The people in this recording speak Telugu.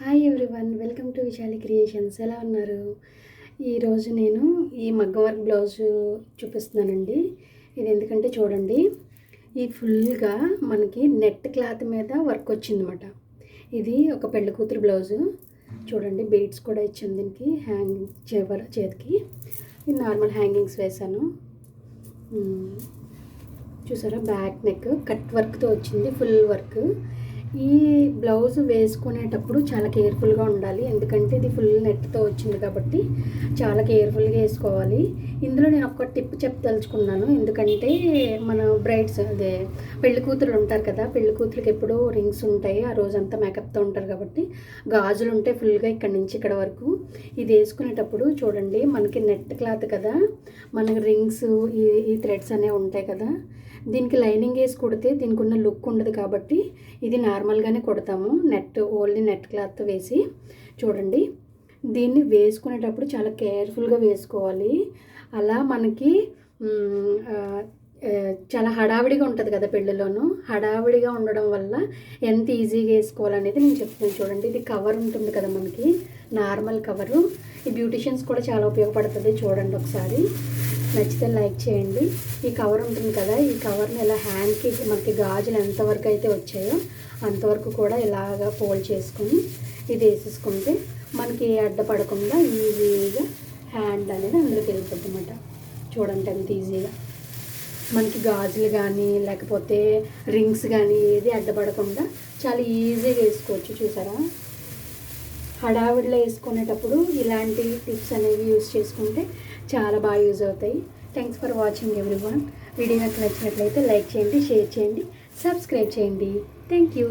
Hi everyone, welcome to Vishali creations. ఎలా ఉన్నారు? ఈరోజు నేను ఈ మగ్గం వర్క్ బ్లౌజు చూపిస్తున్నానండి. ఇది ఎందుకంటే చూడండి, ఈ ఫుల్గా మనకి నెట్ క్లాత్ మీద వర్క్ వచ్చిందన్నమాట. ఇది ఒక పెళ్లి కూతురు బ్లౌజు. చూడండి, బీడ్స్ కూడా ఇచ్చాను దీనికి, హ్యాంగింగ్ చేతికి. ఇది నార్మల్ హ్యాంగింగ్స్ వేసాను. చూసారా, బ్యాక్ నెక్ కట్ వర్క్తో వచ్చింది, ఫుల్ వర్క్. ఈ బ్లౌజ్ వేసుకునేటప్పుడు చాలా కేర్ఫుల్గా ఉండాలి, ఎందుకంటే ఇది ఫుల్ నెట్తో వచ్చింది కాబట్టి చాలా కేర్ఫుల్గా వేసుకోవాలి. ఇందులో నేను ఒక టిప్ చెప్పదలుచుకున్నాను, ఎందుకంటే మన బ్రైడ్స్ అదే పెళ్లి కూతురు ఉంటారు కదా, పెళ్లి కూతురికి ఎప్పుడూ రింగ్స్ ఉంటాయి, ఆ రోజంతా మేకప్తో ఉంటారు కాబట్టి గాజులు ఉంటాయి ఫుల్గా ఇక్కడి నుంచి ఇక్కడ వరకు. ఇది వేసుకునేటప్పుడు చూడండి, మనకి నెట్ క్లాత్ కదా, మనకి రింగ్స్ ఈ థ్రెడ్స్ అనేవి ఉంటాయి కదా, దీనికి లైనింగ్ వేసి కుడితే దీనికి ఉన్న లుక్ ఉండదు కాబట్టి ఇది నార్మల్గానే కుడతాము, ఓన్లీ నెట్ క్లాత్ వేసి. చూడండి, దీన్ని వేసుకునేటప్పుడు చాలా కేర్ఫుల్గా వేసుకోవాలి. అలా మనకి చాలా హడావిడిగా ఉంటుంది కదా పెళ్ళిలోనూ, హడావిడిగా ఉండడం వల్ల ఎంత ఈజీగా వేసుకోవాలనేది నేను చెప్తున్నాను. చూడండి, ఇది కవర్ ఉంటుంది కదా మనకి, నార్మల్ కవరు. ఈ బ్యూటిషియన్స్ కూడా చాలా ఉపయోగపడుతుంది, చూడండి ఒకసారి. నచ్చితే లైక్ చేయండి. ఈ కవర్ ఉంటుంది కదా, ఈ కవర్ని ఇలా హ్యాండ్కి మనకి గాజులు ఎంతవరకు అయితే వచ్చాయో అంతవరకు కూడా ఇలాగా ఫోల్డ్ చేసుకొని ఇది వేసేసుకుంటే మనకి అడ్డపడకుండా ఈజీగా హ్యాండ్ అనేది అందులోకి వెళ్ళిపోతుంది అన్నమాట. చూడండి ఎంత ఈజీగా మనకి గాజులు కానీ లేకపోతే రింగ్స్ కానీ ఏది అడ్డపడకుండా చాలా ఈజీగా వేసుకోవచ్చు. చూసారా, హడావిడిలో వేసుకునేటప్పుడు ఇలాంటి టిప్స్ అనేవి యూస్ చేసుకుంటే చాలా బాగా యూజ్ అవుతాయి. Thanks for watching everyone. Video నాకు నచ్చినట్లయితే లైక్ చేయండి, షేర్ చేయండి, సబ్స్క్రైబ్ చేయండి. Thank you.